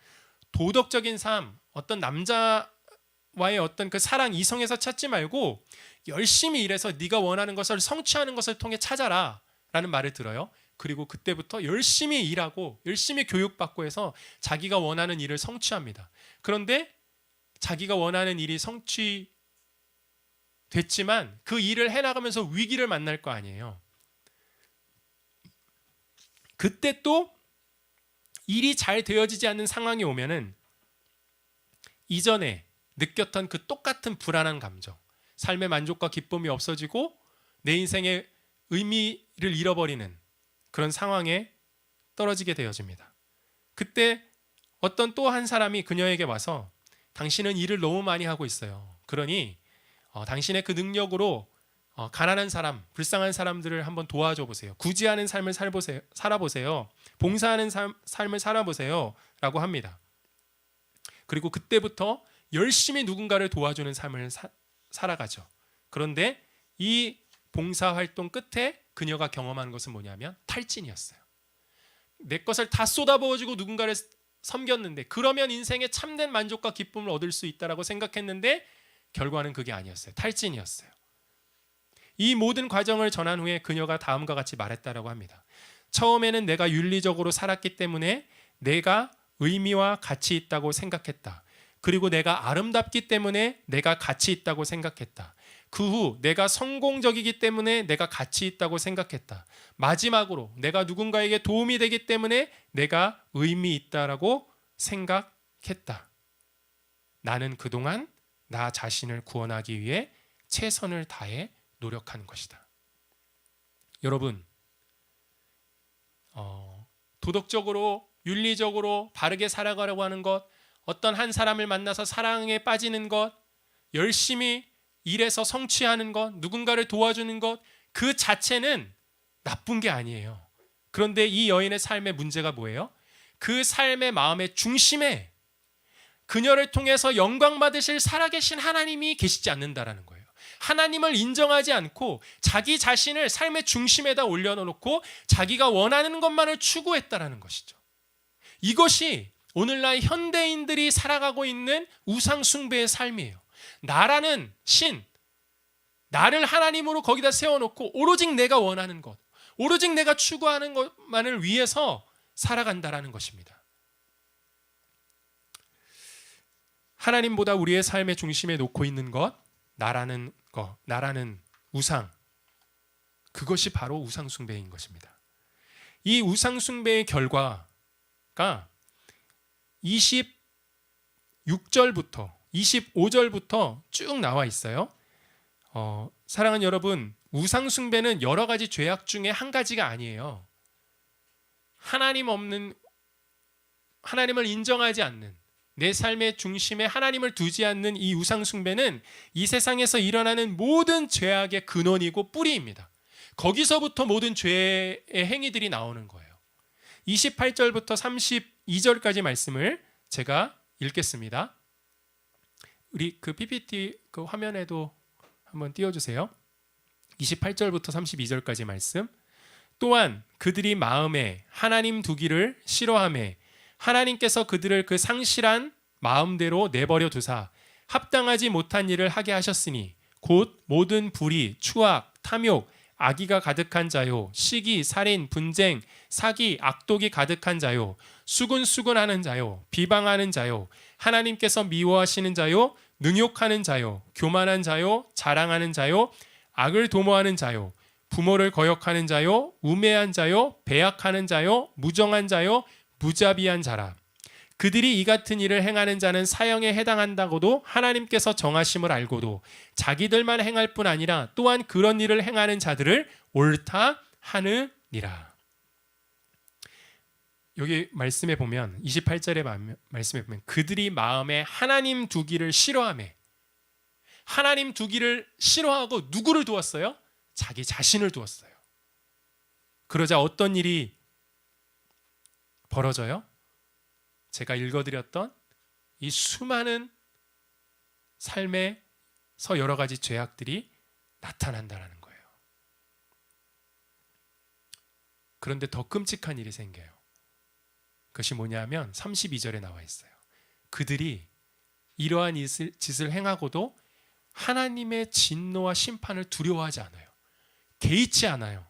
도덕적인 삶, 어떤 남자와의 어떤 그 사랑, 이성에서 찾지 말고 열심히 일해서 네가 원하는 것을 성취하는 것을 통해 찾아라 라는 말을 들어요. 그리고 그때부터 열심히 일하고 열심히 교육받고 해서 자기가 원하는 일을 성취합니다. 그런데 자기가 원하는 일이 성취됐지만 그 일을 해나가면서 위기를 만날 거 아니에요. 그때 또 일이 잘 되어지지 않는 상황이 오면은 이전에 느꼈던 그 똑같은 불안한 감정, 삶의 만족과 기쁨이 없어지고 내 인생의 의미를 잃어버리는 그런 상황에 떨어지게 되어집니다. 그때 어떤 또 한 사람이 그녀에게 와서 당신은 일을 너무 많이 하고 있어요. 그러니 당신의 그 능력으로 가난한 사람, 불쌍한 사람들을 한번 도와줘 보세요. 구제하는 삶을 살아보세요. 봉사하는 삶을 살아보세요. 라고 합니다. 그리고 그때부터 열심히 누군가를 도와주는 삶을 살아가죠. 그런데 이 봉사활동 끝에 그녀가 경험한 것은 뭐냐면 탈진이었어요. 내 것을 다 쏟아부어주고 누군가를 섬겼는데 그러면 인생의 참된 만족과 기쁨을 얻을 수 있다라고 생각했는데 결과는 그게 아니었어요. 탈진이었어요. 이 모든 과정을 전한 후에 그녀가 다음과 같이 말했다라고 합니다. 처음에는 내가 윤리적으로 살았기 때문에 내가 의미와 가치 있다고 생각했다. 그리고 내가 아름답기 때문에 내가 가치 있다고 생각했다. 그 후 내가 성공적이기 때문에 내가 가치 있다고 생각했다. 마지막으로 내가 누군가에게 도움이 되기 때문에 내가 의미 있다라고 생각했다. 나는 그동안 나 자신을 구원하기 위해 최선을 다해 노력하는 것이다. 여러분, 도덕적으로 윤리적으로 바르게 살아가려고 하는 것, 어떤 한 사람을 만나서 사랑에 빠지는 것, 열심히 일해서 성취하는 것, 누군가를 도와주는 것, 그 자체는 나쁜 게 아니에요. 그런데 이 여인의 삶의 문제가 뭐예요? 그 삶의 마음의 중심에 그녀를 통해서 영광 받으실 살아계신 하나님이 계시지 않는다라는 거예요. 하나님을 인정하지 않고 자기 자신을 삶의 중심에다 올려놓고 자기가 원하는 것만을 추구했다라는 것이죠. 이것이 오늘날 현대인들이 살아가고 있는 우상 숭배의 삶이에요. 나라는 신, 나를 하나님으로 거기다 세워놓고 오로지 내가 원하는 것, 오로지 내가 추구하는 것만을 위해서 살아간다라는 것입니다. 하나님보다 우리의 삶의 중심에 놓고 있는 것, 나라는 것, 나라는 우상, 그것이 바로 우상 숭배인 것입니다. 이 우상 숭배의 결과가 26절부터 25절부터 쭉 나와 있어요. 사랑하는 여러분, 우상 숭배는 여러 가지 죄악 중에 한 가지가 아니에요. 하나님을 인정하지 않는, 내 삶의 중심에 하나님을 두지 않는 이 우상 숭배는 이 세상에서 일어나는 모든 죄악의 근원이고 뿌리입니다. 거기서부터 모든 죄의 행위들이 나오는 거예요. 28절부터 32절까지 말씀을 제가 읽겠습니다. 우리 그 PPT 그 화면에도 한번 띄워주세요. 28절부터 32절까지 말씀. 또한 그들이 마음에 하나님 두기를 싫어하매 하나님께서 그들을 그 상실한 마음대로 내버려 두사 합당하지 못한 일을 하게 하셨으니 곧 모든 불의, 추악, 탐욕, 악의가 가득한 자요, 시기, 살인, 분쟁, 사기, 악독이 가득한 자요, 수군수군하는 자요, 비방하는 자요, 하나님께서 미워하시는 자요, 능욕하는 자요, 교만한 자요, 자랑하는 자요, 악을 도모하는 자요, 부모를 거역하는 자요, 우매한 자요, 배약하는 자요, 무정한 자요, 무자비한 자라. 그들이 이 같은 일을 행하는 자는 사형에 해당한다고도 하나님께서 정하심을 알고도 자기들만 행할 뿐 아니라 또한 그런 일을 행하는 자들을 옳다 하느니라. 여기 말씀에 보면 28절의 말씀에 보면 그들이 마음에 하나님 두기를 싫어하매, 하나님 두기를 싫어하고 누구를 두었어요? 자기 자신을 두었어요. 그러자 어떤 일이 벌어져요? 제가 읽어드렸던 이 수많은 삶에서 여러 가지 죄악들이 나타난다는 거예요. 그런데 더 끔찍한 일이 생겨요. 그것이 뭐냐면 32절에 나와 있어요. 그들이 이러한 짓을 행하고도 하나님의 진노와 심판을 두려워하지 않아요. 개의치 않아요.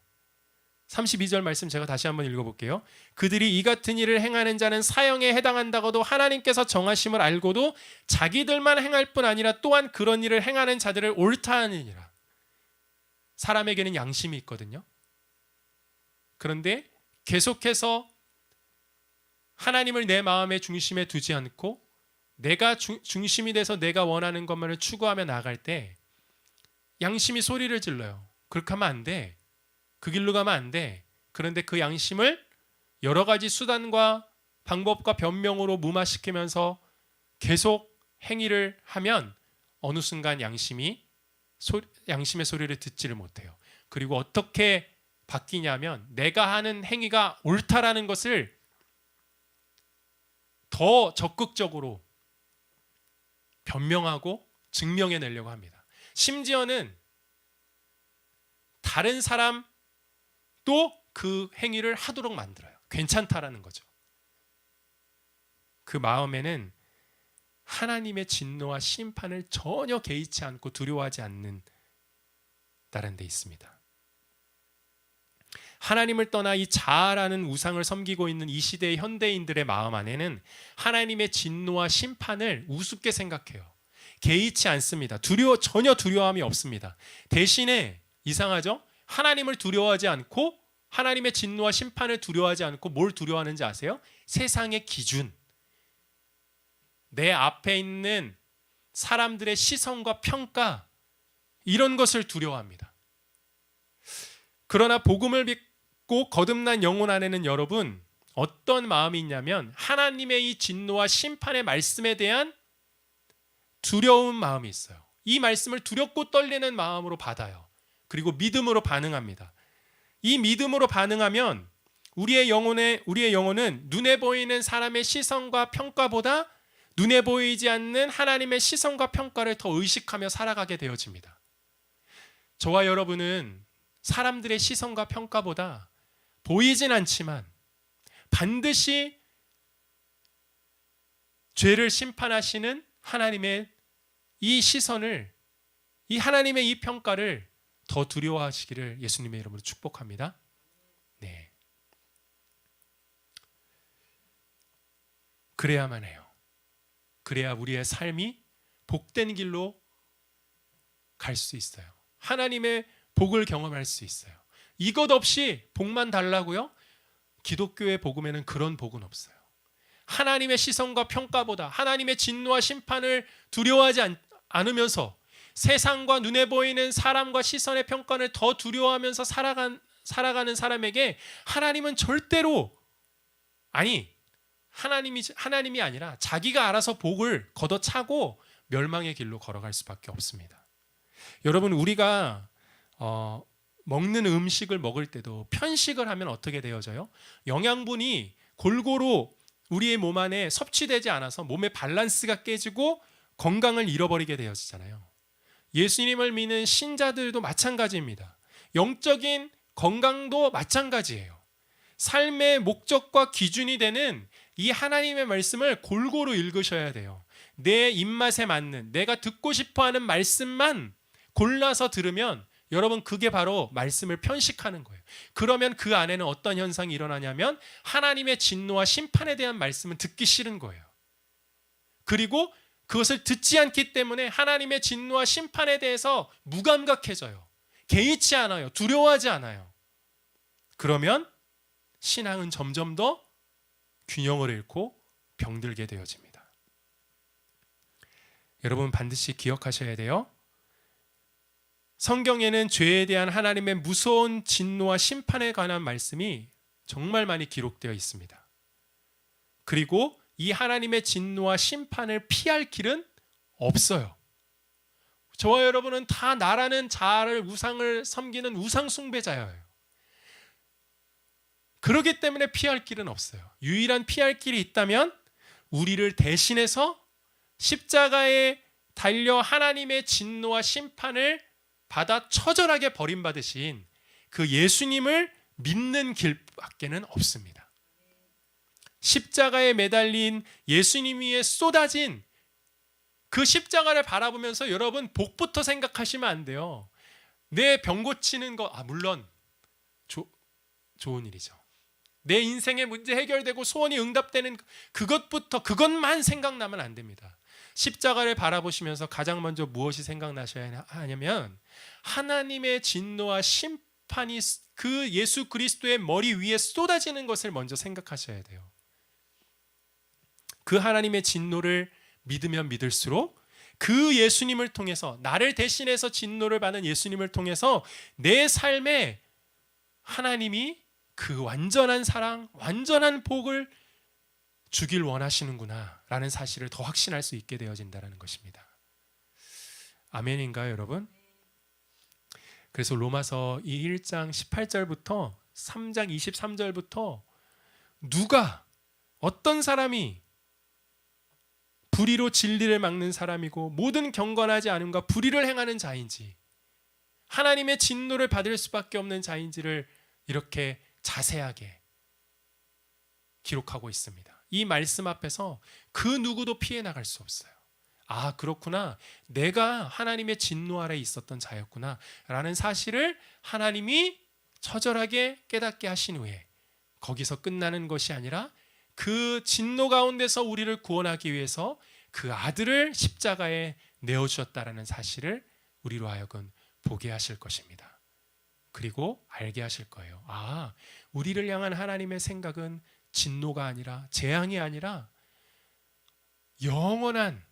32절 말씀 제가 다시 한번 읽어볼게요. 그들이 이 같은 일을 행하는 자는 사형에 해당한다고도 하나님께서 정하심을 알고도 자기들만 행할 뿐 아니라 또한 그런 일을 행하는 자들을 옳다 하느니라. 사람에게는 양심이 있거든요. 그런데 계속해서 하나님을 내 마음의 중심에 두지 않고 내가 중심이 돼서 내가 원하는 것만을 추구하며 나아갈 때 양심이 소리를 질러요. 그렇게 하면 안 돼. 그 길로 가면 안 돼. 그런데 그 양심을 여러 가지 수단과 방법과 변명으로 무마시키면서 계속 행위를 하면 어느 순간 양심의 소리를 듣지를 못해요. 그리고 어떻게 바뀌냐면 내가 하는 행위가 옳다라는 것을 더 적극적으로 변명하고 증명해내려고 합니다. 심지어는 다른 사람 또 그 행위를 하도록 만들어요. 괜찮다라는 거죠. 그 마음에는 하나님의 진노와 심판을 전혀 개의치 않고 두려워하지 않는다는 데 있습니다. 하나님을 떠나 이 자아라는 우상을 섬기고 있는 이 시대의 현대인들의 마음 안에는 하나님의 진노와 심판을 우습게 생각해요. 개의치 않습니다. 전혀 두려움이 없습니다. 대신에 이상하죠? 하나님을 두려워하지 않고 하나님의 진노와 심판을 두려워하지 않고 뭘 두려워하는지 아세요? 세상의 기준, 내 앞에 있는 사람들의 시선과 평가, 이런 것을 두려워합니다. 그러나 복음을 믿고 거듭난 영혼 안에는 여러분 어떤 마음이 있냐면 하나님의 이 진노와 심판의 말씀에 대한 두려운 마음이 있어요. 이 말씀을 두렵고 떨리는 마음으로 받아요. 그리고 믿음으로 반응합니다. 이 믿음으로 반응하면 우리의 영혼은 눈에 보이는 사람의 시선과 평가보다 눈에 보이지 않는 하나님의 시선과 평가를 더 의식하며 살아가게 되어집니다. 저와 여러분은 사람들의 시선과 평가보다 보이진 않지만 반드시 죄를 심판하시는 하나님의 이 시선을, 이 하나님의 이 평가를 더 두려워하시기를 예수님의 이름으로 축복합니다. 네. 그래야만 해요. 그래야 우리의 삶이 복된 길로 갈 수 있어요. 하나님의 복을 경험할 수 있어요. 이것 없이 복만 달라고요? 기독교의 복음에는 그런 복은 없어요. 하나님의 시선과 평가보다 하나님의 진노와 심판을 두려워하지 않으면서 세상과 눈에 보이는 사람과 시선의 평가를 더 두려워하면서 살아가는 사람에게 하나님은 절대로 하나님이 아니라 자기가 알아서 복을 걷어차고 멸망의 길로 걸어갈 수밖에 없습니다. 여러분, 우리가 먹는 음식을 먹을 때도 편식을 하면 어떻게 되어져요? 영양분이 골고루 우리의 몸 안에 섭취되지 않아서 몸의 밸런스가 깨지고 건강을 잃어버리게 되어지잖아요. 예수님을 믿는 신자들도 마찬가지입니다. 영적인 건강도 마찬가지예요. 삶의 목적과 기준이 되는 이 하나님의 말씀을 골고루 읽으셔야 돼요. 내 입맛에 맞는, 내가 듣고 싶어하는 말씀만 골라서 들으면 여러분, 그게 바로 말씀을 편식하는 거예요. 그러면 그 안에는 어떤 현상이 일어나냐면 하나님의 진노와 심판에 대한 말씀은 듣기 싫은 거예요. 그리고 그것을 듣지 않기 때문에 하나님의 진노와 심판에 대해서 무감각해져요. 개의치 않아요. 두려워하지 않아요. 그러면 신앙은 점점 더 균형을 잃고 병들게 되어집니다. 여러분, 반드시 기억하셔야 돼요. 성경에는 죄에 대한 하나님의 무서운 진노와 심판에 관한 말씀이 정말 많이 기록되어 있습니다. 그리고 이 하나님의 진노와 심판을 피할 길은 없어요. 저와 여러분은 다 나라는 자아를, 우상을 섬기는 우상 숭배자예요. 그렇기 때문에 피할 길은 없어요. 유일한 피할 길이 있다면 우리를 대신해서 십자가에 달려 하나님의 진노와 심판을 받아 처절하게 버림받으신 그 예수님을 믿는 길밖에는 없습니다. 십자가에 매달린 예수님 위에 쏟아진 그 십자가를 바라보면서 여러분, 복부터 생각하시면 안 돼요. 내 병 고치는 거, 물론 좋은 일이죠. 내 인생의 문제 해결되고 소원이 응답되는 그것만 생각나면 안 됩니다. 십자가를 바라보시면서 가장 먼저 무엇이 생각나셔야 하냐면 하나님의 진노와 심판이 그 예수 그리스도의 머리 위에 쏟아지는 것을 먼저 생각하셔야 돼요. 그 하나님의 진노를 믿으면 믿을수록 그 예수님을 통해서, 나를 대신해서 진노를 받은 예수님을 통해서 내 삶에 하나님이 그 완전한 사랑, 완전한 복을 주길 원하시는구나 라는 사실을 더 확신할 수 있게 되어진다는 것입니다. 아멘인가요, 여러분? 그래서 로마서 1장 18절부터 3장 23절부터 누가, 어떤 사람이 불의로 진리를 막는 사람이고 모든 경건하지 않음과 불의를 행하는 자인지, 하나님의 진노를 받을 수밖에 없는 자인지를 이렇게 자세하게 기록하고 있습니다. 이 말씀 앞에서 그 누구도 피해 나갈 수 없어요. 아, 그렇구나. 내가 하나님의 진노 아래 있었던 자였구나 라는 사실을 하나님이 처절하게 깨닫게 하신 후에 거기서 끝나는 것이 아니라 그 진노 가운데서 우리를 구원하기 위해서 그 아들을 십자가에 내어주셨다라는 사실을 우리로 하여금 보게 하실 것입니다. 그리고 알게 하실 거예요. 아, 우리를 향한 하나님의 생각은 진노가 아니라, 재앙이 아니라 영원한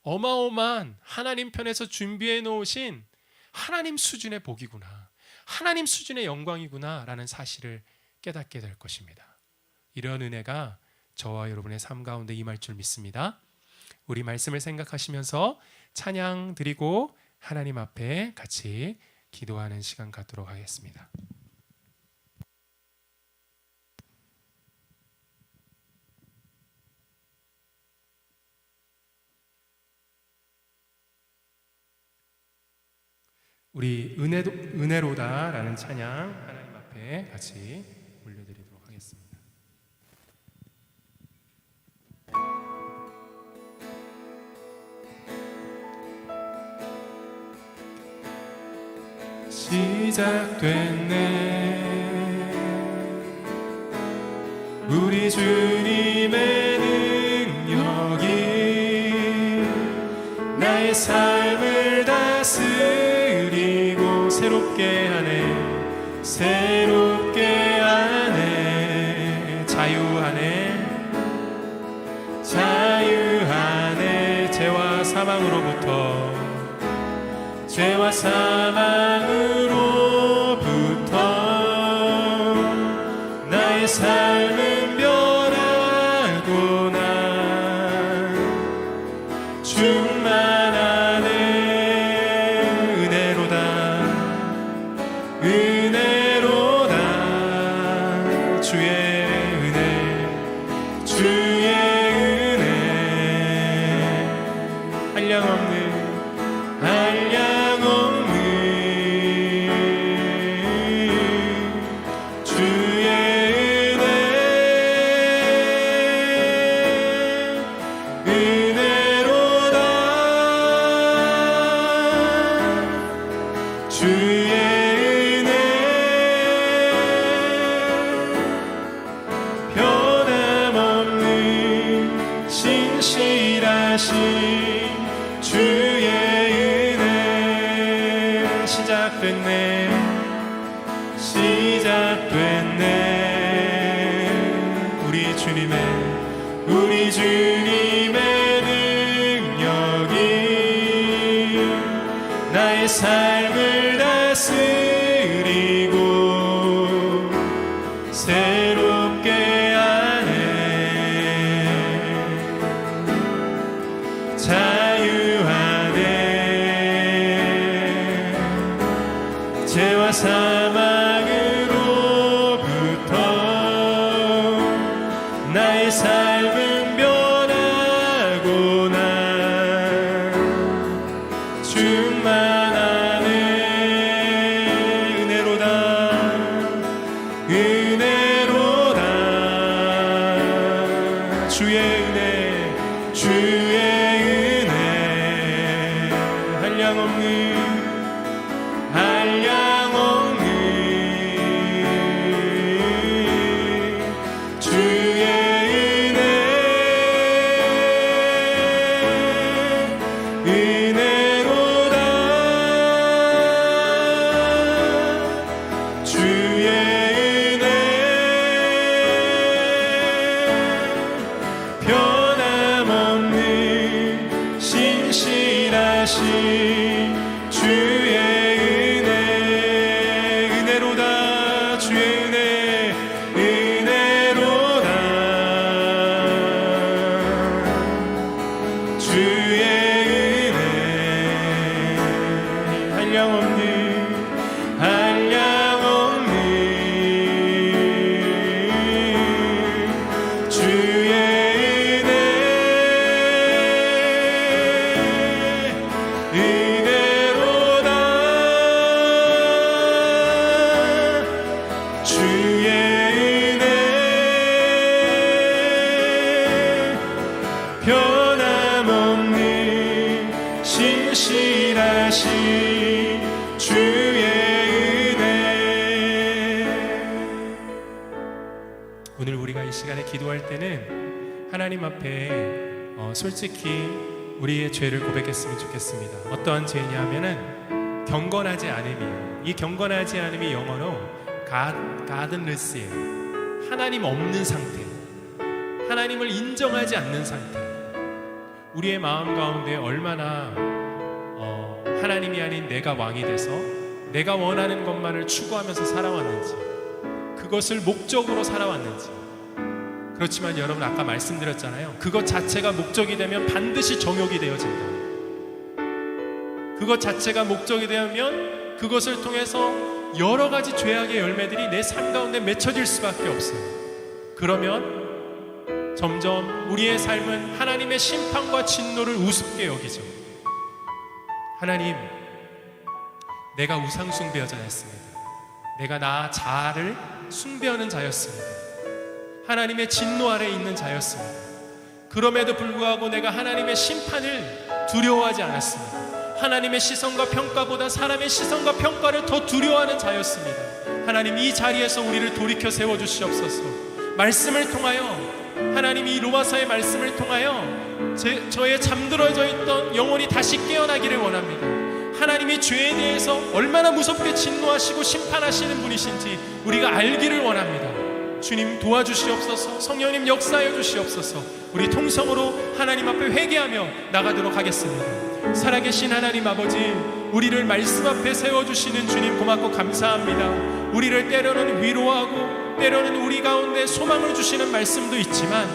어마어마한 하나님 편에서 준비해 놓으신 하나님 수준의 복이구나, 하나님 수준의 영광이구나 라는 사실을 깨닫게 될 것입니다. 이런 은혜가 저와 여러분의 삶 가운데 임할 줄 믿습니다. 우리 말씀을 생각하시면서 찬양 드리고 하나님 앞에 같이 기도하는 시간 갖도록 하겠습니다. 우리 은혜로다라는 찬양 하나님 앞에 같이 올려드리도록 하겠습니다. 시작됐네 우리 주님의 능력이 나의 삶을 다스리고 새롭게 하네, 새롭게 하네, 자유하네 죄와 사망으로부터 나의 삶은 변하구나. 충만하네 은혜로다 주의 은혜 한량없는 시작됐네, 시작됐네. 우리 주님의 능력이 나의 삶을 다스리고 새롭게 하네. 자유하네. 죄와 사망으로부터 나의 삶은 변하고 나 충만하네. 은혜로다, 은혜로다. 주의 은혜, 주의 은혜. 한량없는 주의 은혜, 은혜로다. 주의 은혜, 변함없는 신실하신 주의 은혜, 은혜로다. 주의 은혜, 은혜로다. 주의 은혜, 한량없는 주의 은혜, 은혜로다. 주의 은혜, 변함없는 신실하신 주의 은혜. 오늘 우리가 이 시간에 기도할 때는 하나님 앞에 솔직히 우리의 죄를 고백했으면 좋겠습니다. 어떠한 죄냐 하면은 경건하지 않음이에요. 이 경건하지 않음이 영어로 가든리스예요. 하나님 없는 상태, 하나님을 인정하지 않는 상태. 우리의 마음 가운데 얼마나 하나님이 아닌 내가 왕이 돼서 내가 원하는 것만을 추구하면서 살아왔는지, 그것을 목적으로 살아왔는지. 그렇지만 여러분, 아까 말씀드렸잖아요. 그것 자체가 목적이 되면 반드시 정욕이 되어진다. 그것 자체가 목적이 되면 그것을 통해서 여러 가지 죄악의 열매들이 내 삶 가운데 맺혀질 수밖에 없어요. 그러면 점점 우리의 삶은 하나님의 심판과 진노를 우습게 여기죠. 하나님, 내가 우상 숭배자였습니다. 내가 나 자아를 숭배하는 자였습니다. 하나님의 진노 아래에 있는 자였습니다. 그럼에도 불구하고 내가 하나님의 심판을 두려워하지 않았습니다. 하나님의 시선과 평가보다 사람의 시선과 평가를 더 두려워하는 자였습니다. 하나님, 이 자리에서 우리를 돌이켜 세워주시옵소서. 말씀을 통하여, 하나님 이 로마서의 말씀을 통하여 저의 잠들어져 있던 영혼이 다시 깨어나기를 원합니다. 하나님이 죄에 대해서 얼마나 무섭게 진노하시고 심판하시는 분이신지 우리가 알기를 원합니다. 주님 도와주시옵소서. 성령님 역사하여 주시옵소서. 우리 통성으로 하나님 앞에 회개하며 나가도록 하겠습니다. 살아계신 하나님 아버지, 우리를 말씀 앞에 세워주시는 주님 고맙고 감사합니다. 우리를 때로는 위로하고 때로는 우리 가운데 소망을 주시는 말씀도 있지만,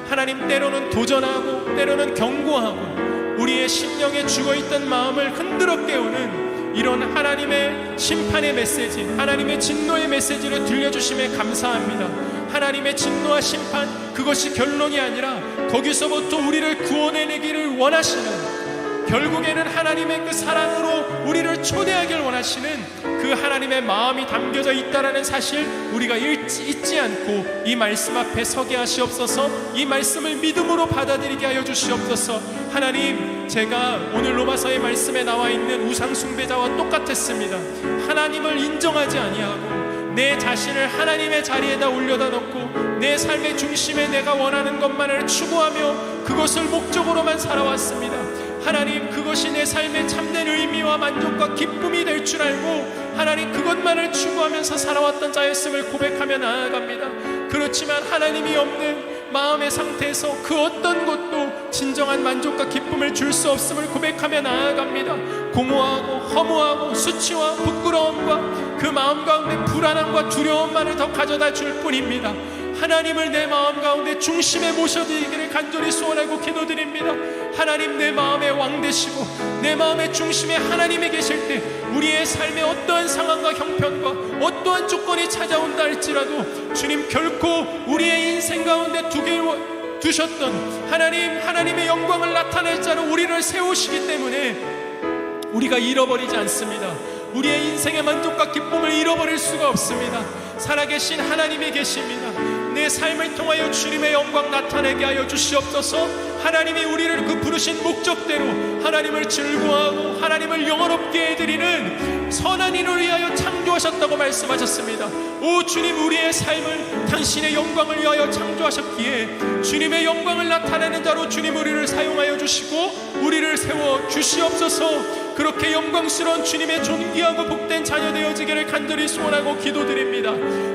하나님 때로는 도전하고 때로는 경고하고 우리의 심령에 죽어있던 마음을 흔들어 깨우는 이런 하나님의 심판의 메시지, 하나님의 진노의 메시지를 들려주심에 감사합니다. 하나님의 진노와 심판, 그것이 결론이 아니라 거기서부터 우리를 구원해내기를 원하시는, 결국에는 하나님의 그 사랑으로 우리를 초대하길 원하시는 그 하나님의 마음이 담겨져 있다는 사실 우리가 잊지 않고 이 말씀 앞에 서게 하시옵소서. 이 말씀을 믿음으로 받아들이게 하여 주시옵소서. 하나님, 제가 오늘 로마서의 말씀에 나와 있는 우상 숭배자와 똑같았습니다. 하나님을 인정하지 아니하고 내 자신을 하나님의 자리에다 올려다 놓고 내 삶의 중심에 내가 원하는 것만을 추구하며 그것을 목적으로만 살아왔습니다. 하나님, 그것이 내 삶의 참된 의미와 만족과 기쁨이 될 줄 알고 하나님, 그것만을 추구하면서 살아왔던 자였음을 고백하며 나아갑니다. 그렇지만 하나님이 없는 마음의 상태에서 그 어떤 것도 진정한 만족과 기쁨을 줄 수 없음을 고백하며 나아갑니다. 공허하고 허무하고 수치와 부끄러움과 그 마음 가운데 불안함과 두려움만을 더 가져다 줄 뿐입니다. 하나님을 내 마음 가운데 중심에 모셔드리기를 간절히 소원하고 기도드립니다. 하나님, 내 마음의 왕 되시고 내 마음의 중심에 하나님이 계실 때 우리의 삶의 어떠한 상황과 형편과 어떠한 조건이 찾아온다 할지라도 주님, 결코 우리의 인생 가운데 두셨던 하나님의 영광을 나타낼 자로 우리를 세우시기 때문에 우리가 잃어버리지 않습니다. 우리의 인생의 만족과 기쁨을 잃어버릴 수가 없습니다. 살아계신 하나님이 계십니다. 내 삶을 통하여 주님의 영광 나타내게 하여 주시옵소서. 하나님이 우리를 그 부르신 목적대로 하나님을 즐거워하고 하나님을 영원롭게 해드리는 선한 일을 위하여 창조하셨다고 말씀하셨습니다. 오 주님, 우리의 삶을 당신의 영광을 위하여 창조하셨기에 주님의 영광을 나타내는 자로 주님 우리를 사용하여 주시고 우리를 세워 주시옵소서. 그렇게 영광스러운 주님의 존귀하고 복된 자녀 되어지기를 간절히 소원하고 기도드립니다.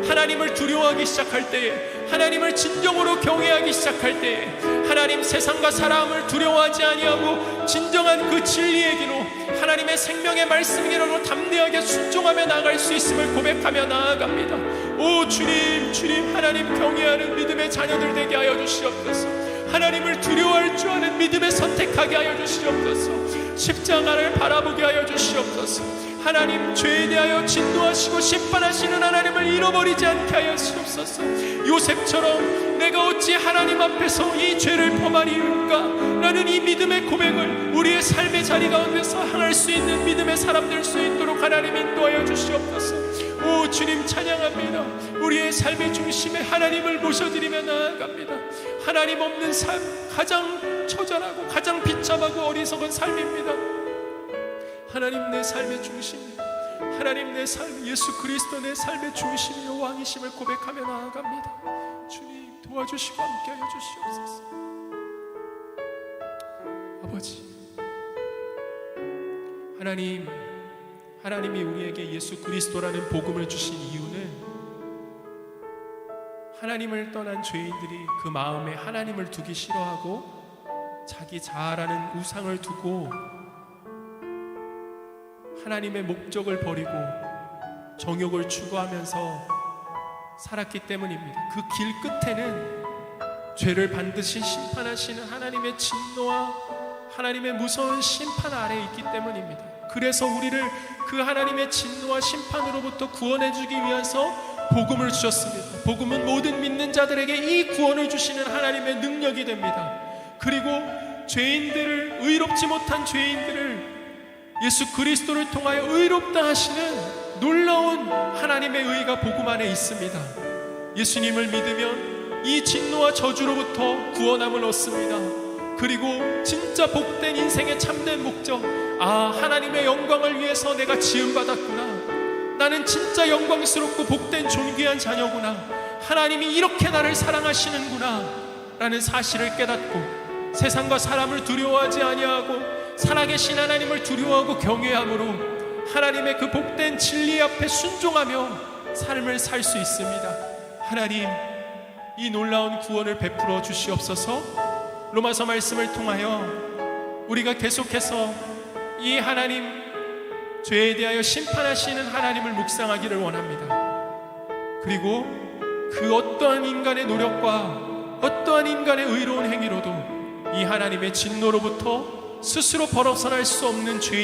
하나님을 두려워하기 시작할 때에, 하나님을 진정으로 경외하기 시작할 때에 하나님, 세상과 사람을 두려워하지 아니하고 진정한 그 진리의 길로 하나님의 생명의 말씀 길로 담대하게 순종하며 나아갈 수 있음을 고백하며 나아갑니다. 오 주님, 하나님 경외하는 믿음의 자녀들 되게 하여 주시옵소서. 하나님을 두려워할 줄 아는 믿음에 선택하게 하여 주시옵소서. 십자가를 바라보게 하여 주시옵소서. 하나님, 죄에 대하여 진노하시고 심판하시는 하나님을 잃어버리지 않게 하여 주시옵소서. 요셉처럼 내가 어찌 하나님 앞에서 이 죄를 범하리까 라는 이 믿음의 고백을 우리의 삶의 자리 가운데서 행할 수 있는 믿음의 사람 될 수 있도록 하나님 인도하여 주시옵소서. 오 주님, 찬양합니다. 우리의 삶의 중심에 하나님을 모셔드리며 나아갑니다. 하나님 없는 삶, 가장 처절하고 가장 비참하고 어리석은 삶입니다. 하나님, 내 삶의 중심, 하나님 내 삶, 예수 그리스도 내 삶의 중심이요 왕이심을 고백하며 나아갑니다. 주님, 도와주시고 함께하여 주시옵소서. 아버지, 하나님이 우리에게 예수 그리스도라는 복음을 주신 이유는 하나님을 떠난 죄인들이 그 마음에 하나님을 두기 싫어하고 자기 자아라는 우상을 두고 하나님의 목적을 버리고 정욕을 추구하면서 살았기 때문입니다. 그 길 끝에는 죄를 반드시 심판하시는 하나님의 진노와 하나님의 무서운 심판 아래에 있기 때문입니다. 그래서 우리를 그 하나님의 진노와 심판으로부터 구원해주기 위해서 복음을 주셨습니다. 복음은 모든 믿는 자들에게 이 구원을 주시는 하나님의 능력이 됩니다. 그리고 죄인들을, 의롭지 못한 죄인들을 예수 그리스도를 통하여 의롭다 하시는 놀라운 하나님의 의가 복음 안에 있습니다. 예수님을 믿으면 이 진노와 저주로부터 구원함을 얻습니다. 그리고 진짜 복된 인생의 참된 목적, 하나님의 영광을 위해서 내가 지음받았구나, 나는 진짜 영광스럽고 복된 존귀한 자녀구나, 하나님이 이렇게 나를 사랑하시는구나 라는 사실을 깨닫고 세상과 사람을 두려워하지 아니하고 살아계신 하나님을 두려워하고 경외함으로 하나님의 그 복된 진리 앞에 순종하며 삶을 살 수 있습니다. 하나님, 이 놀라운 구원을 베풀어 주시옵소서. 로마서 말씀을 통하여 우리가 계속해서 이 하나님, 죄에 대하여 심판하시는 하나님을 묵상하기를 원합니다. 그리고 그 어떠한 인간의 노력과 어떠한 인간의 의로운 행위로도 이 하나님의 진노로부터 스스로 벗어날 수 없는 죄